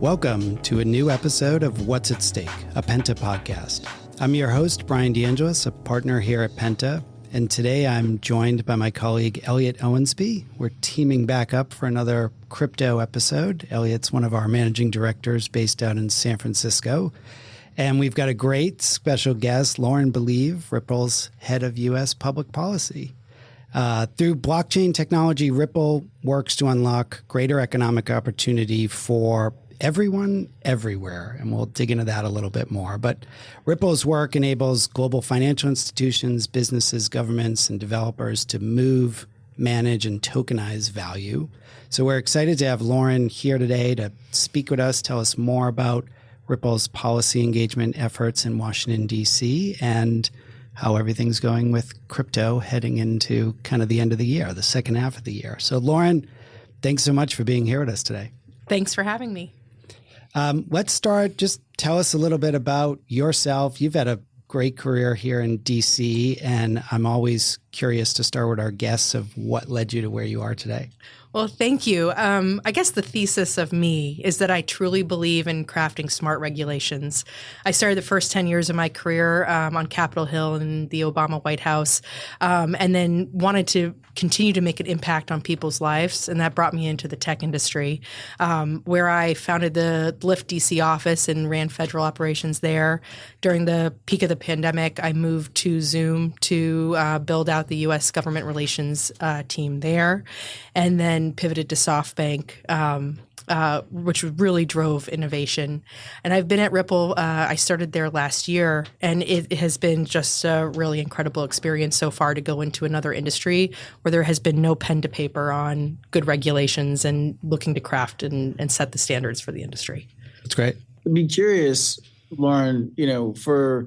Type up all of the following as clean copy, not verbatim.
Welcome to a new episode of What's at Stake, a Penta podcast. I'm your host, Bryan DeAngelis, a partner here at Penta, and today I'm joined by my colleague, Elliott Owensby. We're teaming back up for another crypto episode. Elliott's one of our managing directors based out in San Francisco, and we've got a great special guest, Lauren Belive, Ripple's head of U.S. public policy. Through blockchain technology, Ripple works to unlock greater economic opportunity for everyone, everywhere, and we'll dig into that a little bit more. But Ripple's work enables global financial institutions, businesses, governments, and developers to move, manage, and tokenize value. So we're excited to have Lauren here today to speak with us, tell us more about Ripple's policy engagement efforts in Washington, D.C., and how everything's going with crypto heading into kind of the end of the year, the second half of the year. So Lauren, thanks so much for being here with us today. Thanks for having me. Let's start. Just tell us a little bit about yourself. You've had a great career here in DC, and I'm always curious to start with our guests of what led you to where you are today. Well, thank you. I guess the thesis of me is that I truly believe in crafting smart regulations. I started the first 10 years of my career on Capitol Hill in the Obama White House, and then wanted to continue to make an impact on people's lives. And that brought me into the tech industry, where I founded the Lyft DC office and ran federal operations there. During the peak of the pandemic, I moved to Zoom to build out the U.S. government relations team there, and then pivoted to SoftBank, which really drove innovation. And I've been at Ripple. I started there last year, and it has been just a really incredible experience so far to go into another industry where there has been no pen to paper on good regulations and looking to craft and set the standards for the industry. That's great. I'd be curious, Lauren, for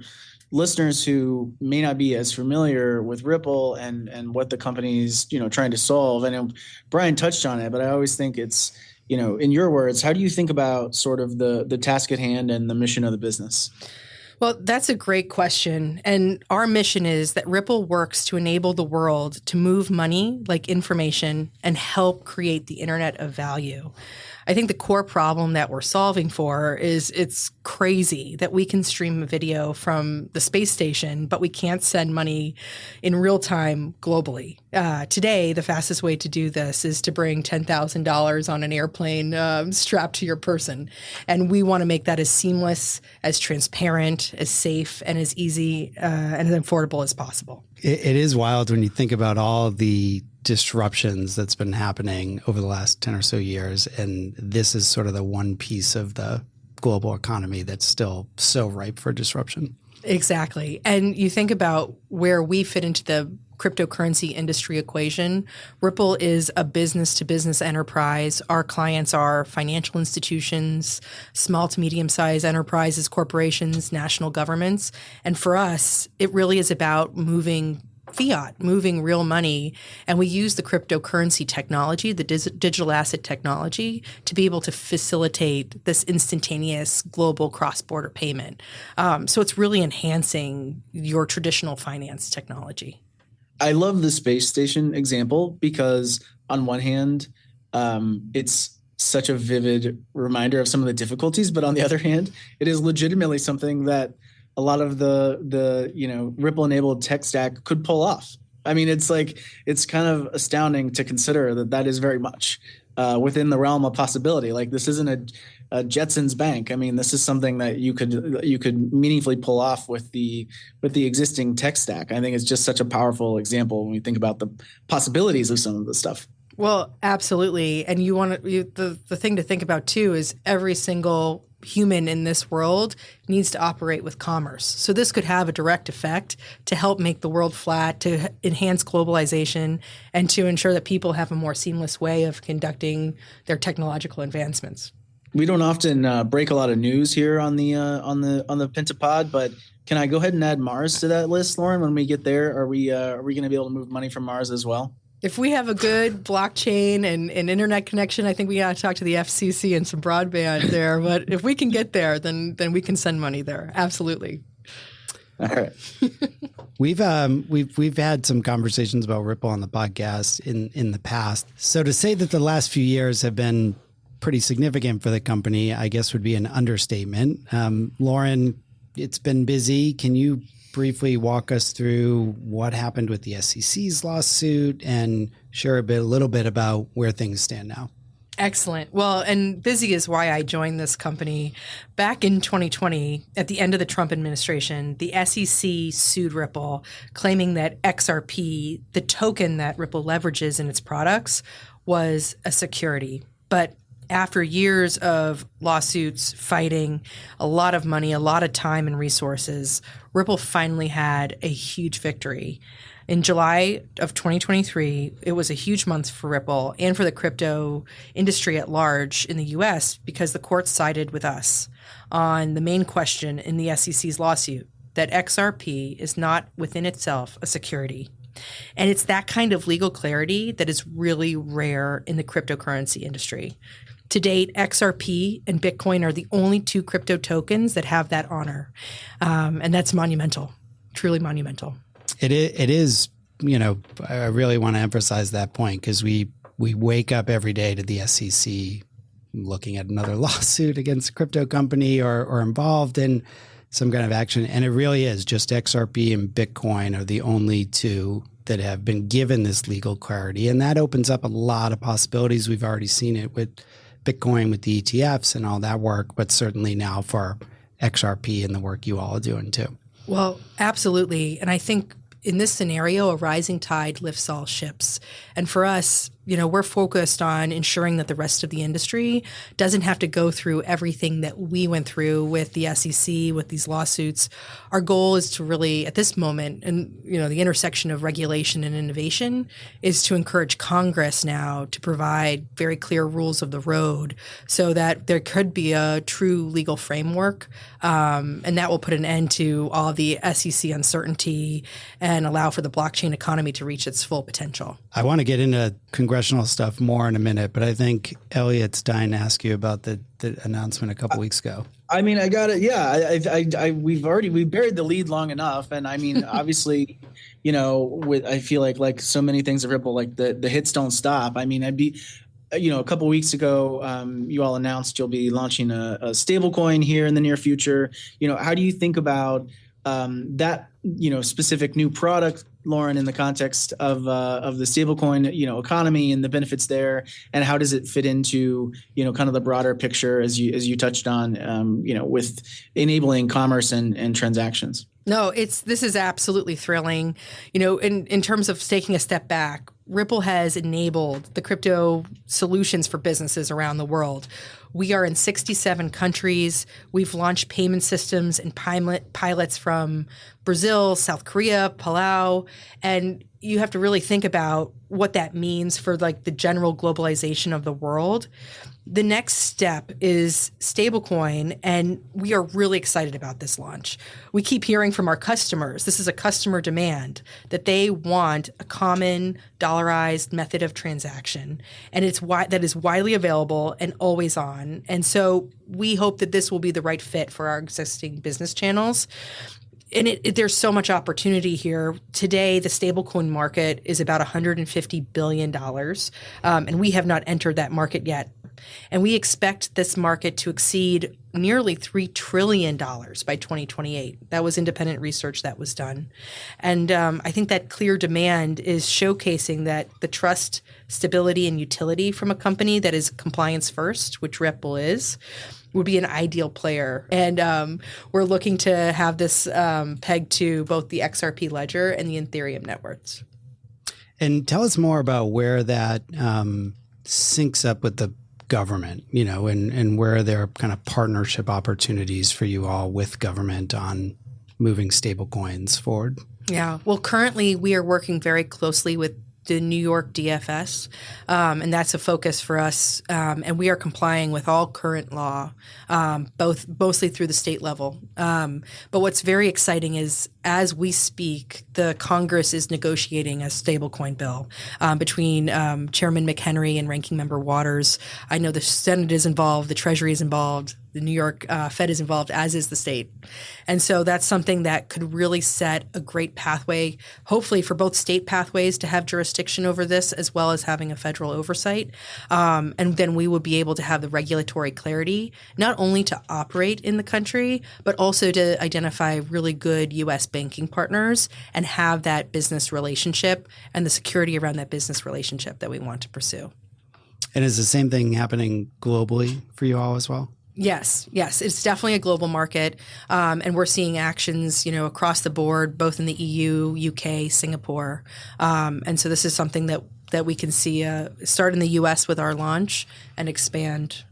listeners who may not be as familiar with Ripple and what the company's, trying to solve. I know Bryan touched on it, but I always think it's, in your words, how do you think about sort of the task at hand and the mission of the business? Well, that's a great question. And our mission is that Ripple works to enable the world to move money like information and help create the internet of value. I think the core problem that we're solving for is it's crazy that we can stream a video from the space station, but we can't send money in real time globally. Today, the fastest way to do this is to bring $10,000 on an airplane strapped to your person. And we want to make that as seamless, as transparent, as safe, and as easy and as affordable as possible. It is wild when you think about all the disruptions that's been happening over the last 10 or so years. And this is sort of the one piece of the global economy that's still so ripe for disruption. Exactly. And you think about where we fit into the cryptocurrency industry equation. Ripple is a business-to-business enterprise. Our clients are financial institutions, small to medium-sized enterprises, corporations, national governments. And for us, it really is about moving fiat, moving real money. And we use the cryptocurrency technology, the digital asset technology, to be able to facilitate this instantaneous global cross-border payment. So it's really enhancing your traditional finance technology. I love the space station example because on one hand, it's such a vivid reminder of some of the difficulties, but on the other hand, it is legitimately something that a lot of the Ripple-enabled tech stack could pull off. I mean, it's kind of astounding to consider that is very much within the realm of possibility. Like, this isn't a Jetsons bank. I mean, this is something that you could meaningfully pull off with the existing tech stack. I think it's just such a powerful example when we think about the possibilities of some of this stuff. Well, absolutely. And the thing to think about too is every single human in this world needs to operate with commerce. So this could have a direct effect to help make the world flat, to enhance globalization, and to ensure that people have a more seamless way of conducting their technological advancements. We don't often break a lot of news here on the Penta Pod, but can I go ahead and add Mars to that list, Lauren? When we get there, are we going to be able to move money from Mars as well? If we have a good blockchain and internet connection, I think we got to talk to the FCC and some broadband there. But if we can get there, then we can send money there. Absolutely. All right. We've had some conversations about Ripple on the podcast in the past. So to say that the last few years have been pretty significant for the company, I guess would be an understatement. Lauren, it's been busy. Can you briefly walk us through what happened with the SEC's lawsuit and share a little bit about where things stand now? Excellent. Well, and busy is why I joined this company. Back in 2020, at the end of the Trump administration, the SEC sued Ripple, claiming that XRP, the token that Ripple leverages in its products, was a security. But after years of lawsuits, fighting, a lot of money, a lot of time and resources, Ripple finally had a huge victory. In July of 2023, it was a huge month for Ripple and for the crypto industry at large in the US because the court sided with us on the main question in the SEC's lawsuit, that XRP is not within itself a security. And it's that kind of legal clarity that is really rare in the cryptocurrency industry. To date, XRP and Bitcoin are the only two crypto tokens that have that honor. And that's monumental, truly monumental. It is, I really want to emphasize that point because we wake up every day to the SEC looking at another lawsuit against a crypto company or involved in some kind of action. And it really is just XRP and Bitcoin are the only two that have been given this legal clarity. And that opens up a lot of possibilities. We've already seen it with Bitcoin, with the ETFs and all that work, but certainly now for XRP and the work you all are doing too. Well, absolutely. And I think in this scenario, a rising tide lifts all ships. And for us, we're focused on ensuring that the rest of the industry doesn't have to go through everything that we went through with the SEC, with these lawsuits. Our goal is to really, at this moment, and the intersection of regulation and innovation, is to encourage Congress now to provide very clear rules of the road so that there could be a true legal framework, and that will put an end to all the SEC uncertainty and allow for the blockchain economy to reach its full potential. I want to get into congressional stuff more in a minute, but I think Elliott's dying to ask you about the announcement a couple weeks ago. I mean, I got it. Yeah, we buried the lead long enough, and I mean, obviously, I feel like so many things at Ripple, like the hits don't stop. I mean, a couple weeks ago, you all announced you'll be launching a stablecoin here in the near future. How do you think about that specific new product, Lauren, in the context of the stablecoin economy and the benefits there, and how does it fit into kind of the broader picture as you touched on with enabling commerce and transactions? No, this is absolutely thrilling. In terms of taking a step back, Ripple has enabled the crypto solutions for businesses around the world. We are in 67 countries. We've launched payment systems and pilots from Brazil, South Korea, Palau, and you have to really think about what that means for the general globalization of the world. The next step is stablecoin, and we are really excited about this launch. We keep hearing from our customers, this is a customer demand, that they want a common dollarized method of transaction, and that is widely available and always on. And so we hope that this will be the right fit for our existing business channels. And there's so much opportunity here. Today, the stablecoin market is about $150 billion, and we have not entered that market yet. And we expect this market to exceed nearly $3 trillion by 2028. That was independent research that was done. And I think that clear demand is showcasing that the trust, stability, and utility from a company that is compliance first, which Ripple is, would be an ideal player. And we're looking to have this pegged to both the XRP ledger and the Ethereum networks. And tell us more about where that syncs up with the government, and where there are kind of partnership opportunities for you all with government on moving stablecoins forward. Yeah. Well, currently we are working very closely with the New York DFS, and that's a focus for us. And we are complying with all current law, mostly through the state level. But what's very exciting is, as we speak, the Congress is negotiating a stablecoin bill between Chairman McHenry and Ranking Member Waters. I know the Senate is involved, the Treasury is involved, The New York Fed is involved, as is the state. And so that's something that could really set a great pathway, hopefully for both state pathways to have jurisdiction over this, as well as having a federal oversight. And then we would be able to have the regulatory clarity, not only to operate in the country, but also to identify really good U.S. banking partners and have that business relationship and the security around that business relationship that we want to pursue. And is the same thing happening globally for you all as well? Yes. It's definitely a global market. And we're seeing actions, across the board, both in the EU, UK, Singapore. And so this is something that we can see start in the US with our launch and expand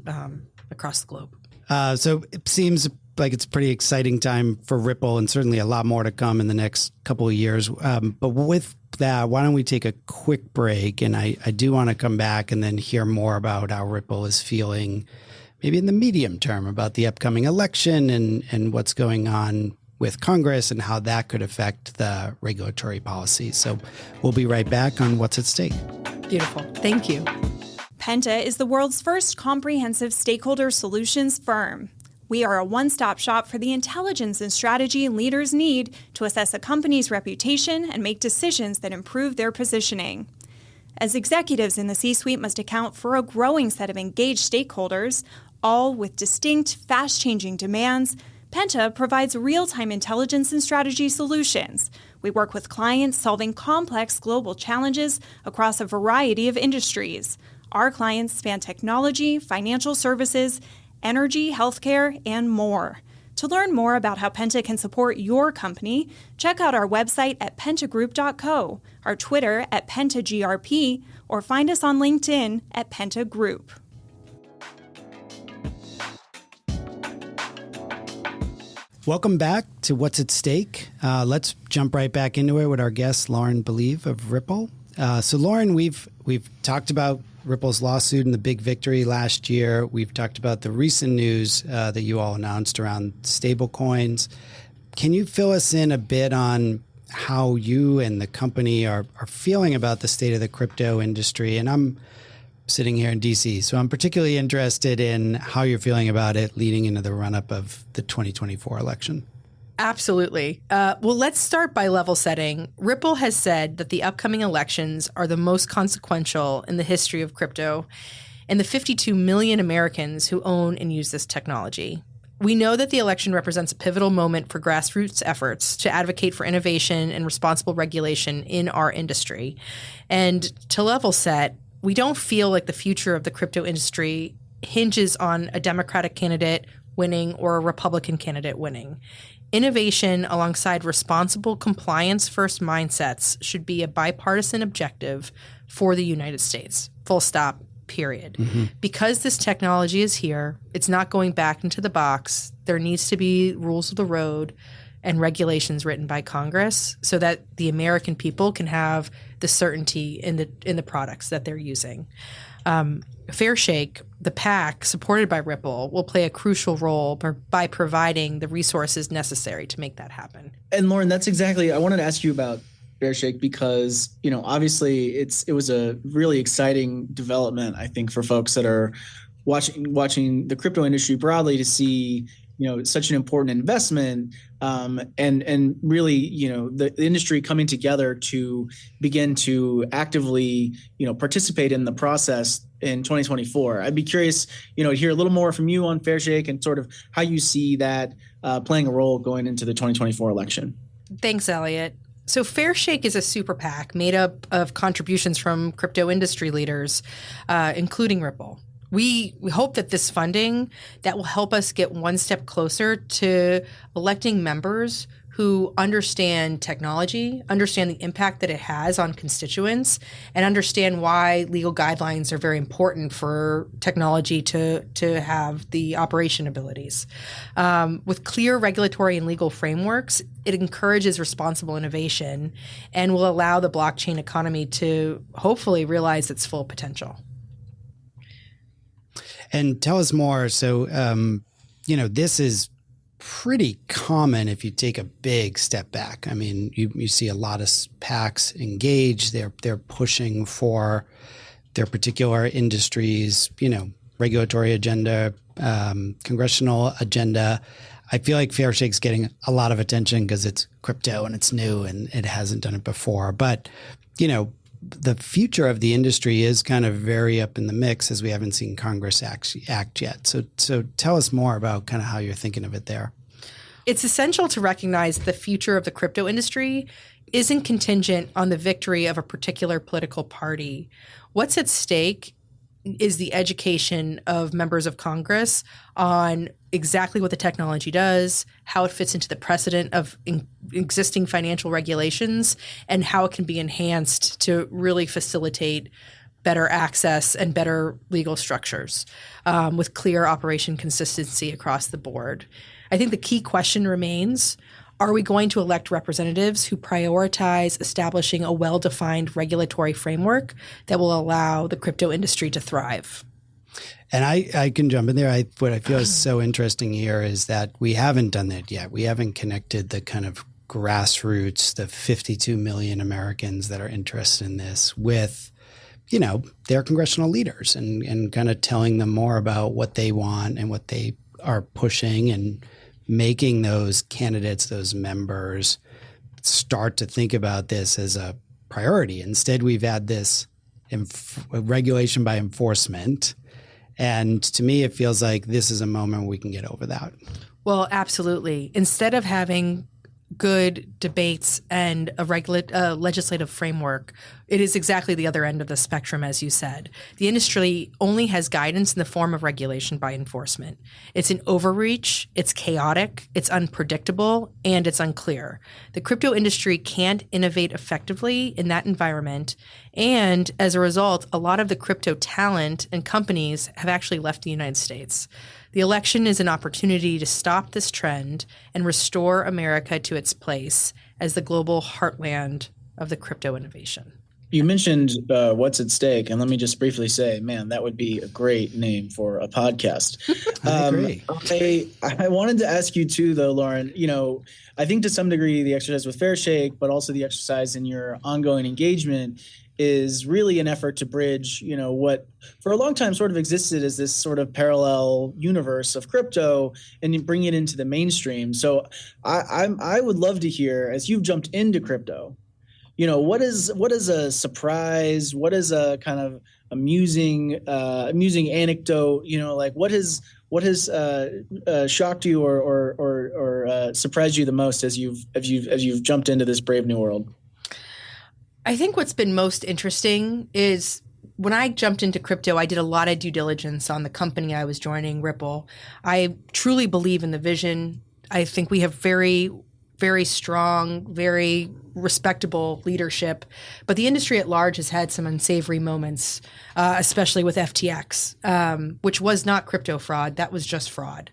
across the globe. So it seems like it's a pretty exciting time for Ripple, and certainly a lot more to come in the next couple of years. But with that, why don't we take a quick break? And I do want to come back and then hear more about how Ripple is feeling maybe in the medium term about the upcoming election and what's going on with Congress and how that could affect the regulatory policy. So we'll be right back on What's at Stake. Beautiful. Thank you. Penta is the world's first comprehensive stakeholder solutions firm. We are a one-stop shop for the intelligence and strategy leaders need to assess a company's reputation and make decisions that improve their positioning. As executives in the C-suite must account for a growing set of engaged stakeholders, all with distinct, fast-changing demands, Penta provides real-time intelligence and strategy solutions. We work with clients solving complex global challenges across a variety of industries. Our clients span technology, financial services, energy, healthcare, and more. To learn more about how Penta can support your company, check out our website at pentagroup.co, our Twitter at pentagrp, or find us on LinkedIn at Penta Group. Welcome back to What's at Stake. Let's jump right back into it with our guest, Lauren Belive of Ripple. So Lauren, we've talked about Ripple's lawsuit and the big victory last year. We've talked about the recent news that you all announced around stablecoins. Can you fill us in a bit on how you and the company are feeling about the state of the crypto industry? And I'm sitting here in DC, so I'm particularly interested in how you're feeling about it leading into the run-up of the 2024 election. Absolutely. Well, let's start by level setting. Ripple has said that the upcoming elections are the most consequential in the history of crypto and the 52 million Americans who own and use this technology. We know that the election represents a pivotal moment for grassroots efforts to advocate for innovation and responsible regulation in our industry. And to level set, we don't feel like the future of the crypto industry hinges on a Democratic candidate winning or a Republican candidate winning. Innovation alongside responsible compliance-first mindsets should be a bipartisan objective for the United States. Full stop, period. Mm-hmm. Because this technology is here, it's not going back into the box. There needs to be rules of the road and regulations written by Congress so that the American people can have the certainty in the products that they're using. Fairshake, the PAC supported by Ripple, will play a crucial role by providing the resources necessary to make that happen. And Lauren, that's exactly, I wanted to ask you about Fairshake because, obviously it was a really exciting development, I think, for folks that are watching the crypto industry broadly to see, such an important investment and really, the industry coming together to begin to actively, participate in the process in 2024. I'd be curious, to hear a little more from you on Fairshake and sort of how you see that playing a role going into the 2024 election. Thanks, Elliott. So Fairshake is a super PAC made up of contributions from crypto industry leaders, including Ripple. We hope that this funding that will help us get one step closer to electing members who understand technology, understand the impact that it has on constituents, and understand why legal guidelines are very important for technology to have the operation abilities. With clear regulatory and legal frameworks, it encourages responsible innovation and will allow the blockchain economy to hopefully realize its full potential. And tell us more. So, this is pretty common if you take a big step back. I mean, you see a lot of PACs engaged. They're pushing for their particular industries, regulatory agenda, congressional agenda. I feel like Fairshake's getting a lot of attention because it's crypto and it's new and it hasn't done it before. But, the future of the industry is kind of very up in the mix as we haven't seen Congress act yet. So tell us more about kind of how you're thinking of it there. It's essential to recognize the future of the crypto industry isn't contingent on the victory of a particular political party. What's at stake is the education of members of Congress on exactly what the technology does, how it fits into the precedent of existing financial regulations, and how it can be enhanced to really facilitate better access and better legal structures with clear operation consistency across the board. I think the key question remains, are we going to elect representatives who prioritize establishing a well-defined regulatory framework that will allow the crypto industry to thrive? And I can jump in there. What I feel is so interesting here is that we haven't done that yet. We haven't connected the kind of grassroots, the 52 million Americans that are interested in this with, their congressional leaders and kind of telling them more about what they want and what they are pushing and making those candidates, those members start to think about this as a priority. Instead, we've had this regulation by enforcement. And to me, it feels like this is a moment we can get over that. Well, absolutely. Instead of having good debates and a legislative framework, it is exactly the other end of the spectrum, as you said. The industry only has guidance in the form of regulation by enforcement. It's an overreach, it's chaotic, it's unpredictable, and it's unclear. The crypto industry can't innovate effectively in that environment, and as a result, a lot of the crypto talent and companies have actually left the United States. The election is an opportunity to stop this trend and restore America to its place as the global heartland of the crypto innovation. You mentioned what's at stake, and let me just briefly say, man, that would be a great name for a podcast. I agree. I wanted to ask you too, though, Lauren, I think to some degree the exercise with Fairshake, but also the exercise in your ongoing engagement is really an effort to bridge, what for a long time sort of existed as this sort of parallel universe of crypto and bring it into the mainstream. So I would love to hear, as you've jumped into crypto, what is a surprise? What is a kind of amusing anecdote? What has shocked you or surprised you the most as you've jumped into this brave new world? I think what's been most interesting is when I jumped into crypto, I did a lot of due diligence on the company I was joining, Ripple. I truly believe in the vision. I think we have very, very strong, very respectable leadership. But the industry at large has had some unsavory moments, especially with FTX, which was not crypto fraud. That was just fraud.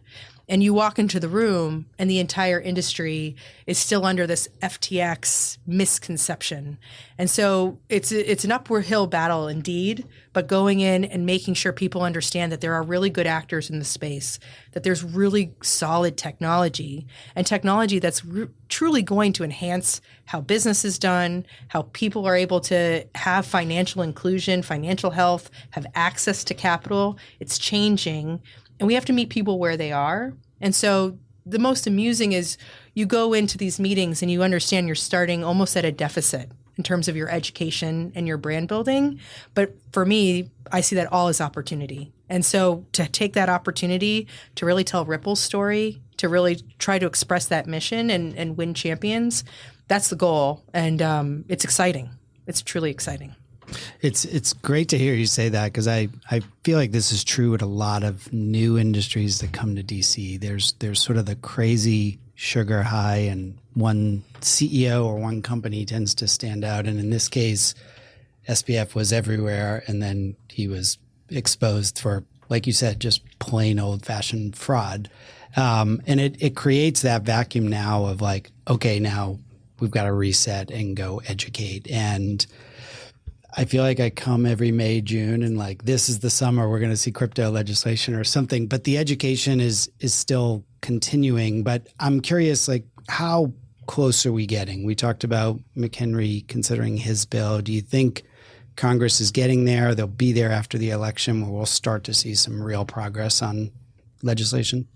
And you walk into the room and the entire industry is still under this FTX misconception. And so it's an upward hill battle indeed, but going in and making sure people understand that there are really good actors in the space, that there's really solid technology and technology that's truly going to enhance how business is done, how people are able to have financial inclusion, financial health, have access to capital. It's changing. And we have to meet people where they are. And so the most amusing is you go into these meetings and you understand you're starting almost at a deficit in terms of your education and your brand building. But for me, I see that all as opportunity. And so to take that opportunity to really tell Ripple's story, to really try to express that mission and win champions, that's the goal. And it's exciting. It's truly exciting. It's great to hear you say that because I feel like this is true with a lot of new industries that come to DC. There's sort of the crazy sugar high and one CEO or one company tends to stand out. And in this case, SBF was everywhere. And then he was exposed for, like you said, just plain old fashioned fraud. And it creates that vacuum now of like, okay, now we've got to reset and go educate. And I feel like I come every May, June, and like this is the summer we're going to see crypto legislation or something. But the education is still continuing. But I'm curious, like how close are we getting? We talked about McHenry considering his bill. Do you think Congress is getting there? They'll be there after the election where we'll start to see some real progress on legislation?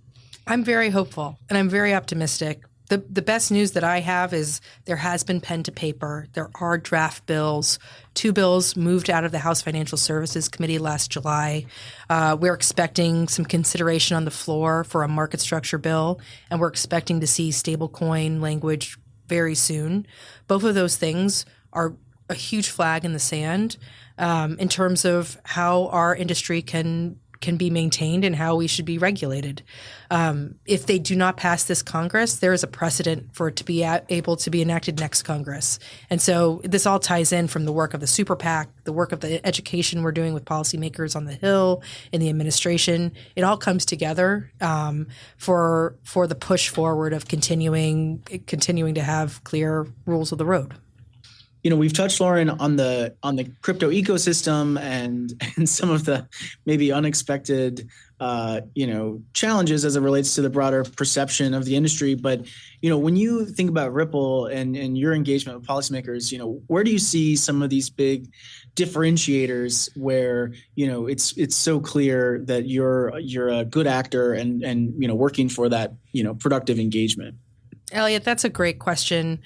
I'm very hopeful and I'm very optimistic. The best news that I have is there has been pen to paper. There are draft bills. 2 bills moved out of the House Financial Services Committee last July. We're expecting some consideration on the floor for a market structure bill, and we're expecting to see stablecoin language very soon. Both of those things are a huge flag in the sand in terms of how our industry can be maintained and how we should be regulated. If they do not pass this Congress, there is a precedent for it to be able to be enacted next Congress. And so this all ties in from the work of the Super PAC, the work of the education we're doing with policymakers on the Hill, in the administration. It all comes together for the push forward of continuing to have clear rules of the road. We've touched, Lauren, on the crypto ecosystem and some of the maybe unexpected, challenges as it relates to the broader perception of the industry. But, when you think about Ripple and your engagement with policymakers, where do you see some of these big differentiators where, it's so clear that you're a good actor and working for that, productive engagement? Elliott, that's a great question.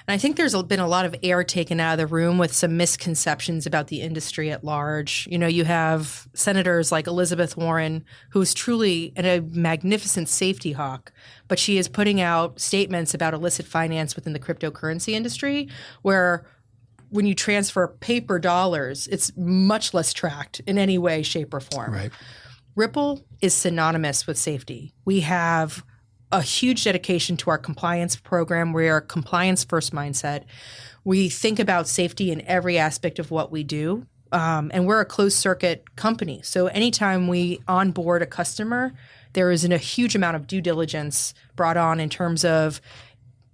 And I think there's been a lot of air taken out of the room with some misconceptions about the industry at large. You have senators like Elizabeth Warren, who's truly a magnificent safety hawk, but she is putting out statements about illicit finance within the cryptocurrency industry, where when you transfer paper dollars, it's much less tracked in any way, shape, or form. Right. Ripple is synonymous with safety. We have a huge dedication to our compliance program. We are a compliance first mindset. We think about safety in every aspect of what we do. And we're a closed circuit company. So anytime we onboard a customer, there is a huge amount of due diligence brought on in terms of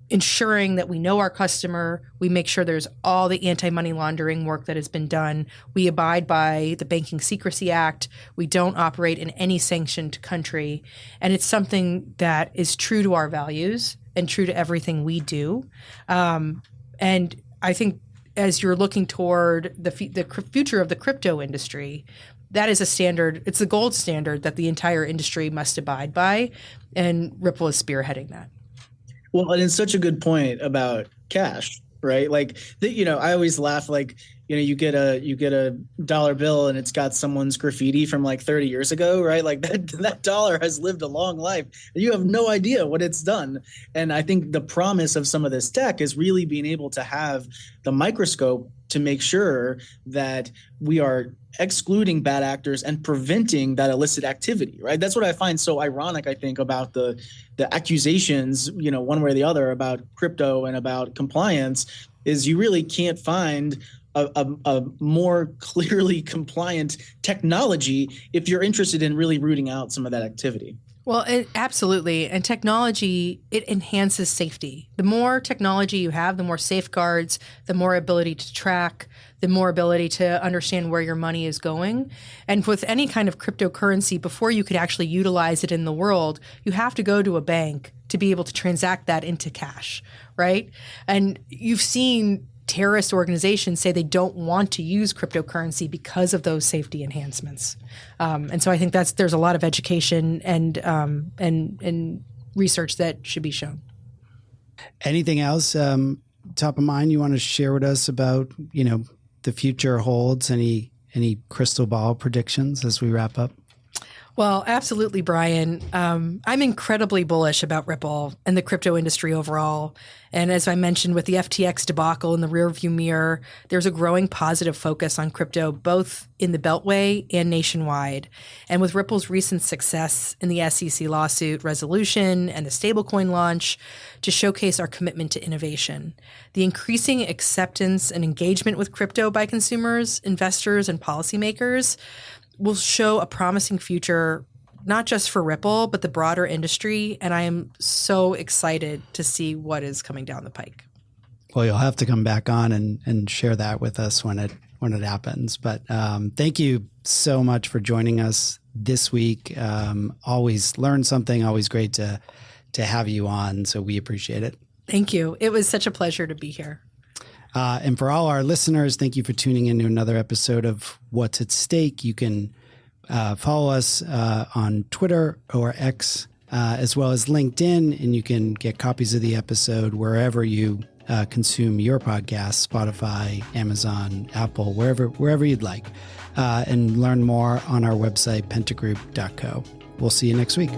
ensuring that we know our customer. We make sure there's all the anti-money laundering work that has been done. We abide by the Banking Secrecy Act. We don't operate in any sanctioned country. And it's something that is true to our values and true to everything we do. And I think as you're looking toward the future of the crypto industry, that is a standard. It's the gold standard that the entire industry must abide by. And Ripple is spearheading that. Well, and it's such a good point about cash, right? Like, I always laugh, like, you get a dollar bill and it's got someone's graffiti from like 30 years ago, right? Like that dollar has lived a long life and you have no idea what it's done. And I think the promise of some of this tech is really being able to have the microscope to make sure that we are excluding bad actors and preventing that illicit activity, right? That's what I find so ironic, I think, about the accusations, one way or the other about crypto and about compliance, is you really can't find a more clearly compliant technology if you're interested in really rooting out some of that activity. Well, absolutely. And technology, it enhances safety. The more technology you have, the more safeguards, the more ability to track, the more ability to understand where your money is going. And with any kind of cryptocurrency, before you could actually utilize it in the world, you have to go to a bank to be able to transact that into cash, right? And you've seen terrorist organizations say they don't want to use cryptocurrency because of those safety enhancements. And so I think there's a lot of education and research that should be shown. Anything else top of mind you want to share with us about, the future holds? Any crystal ball predictions as we wrap up? Well, absolutely, Bryan. I'm incredibly bullish about Ripple and the crypto industry overall. And as I mentioned, with the FTX debacle in the rearview mirror, there's a growing positive focus on crypto, both in the Beltway and nationwide. And with Ripple's recent success in the SEC lawsuit resolution and the stablecoin launch to showcase our commitment to innovation, the increasing acceptance and engagement with crypto by consumers, investors, and policymakers will show a promising future, not just for Ripple, but the broader industry. And I am so excited to see what is coming down the pike. Well, you'll have to come back on and share that with us when it happens. But thank you so much for joining us this week. Always learn something, always great to have you on. So we appreciate it. Thank you. It was such a pleasure to be here. And for all our listeners, thank you for tuning in to another episode of What's at Stake. You can Follow us on Twitter or X, as well as LinkedIn, and you can get copies of the episode wherever you consume your podcasts, Spotify, Amazon, Apple, wherever you'd like, and learn more on our website, pentagroup.co. We'll see you next week.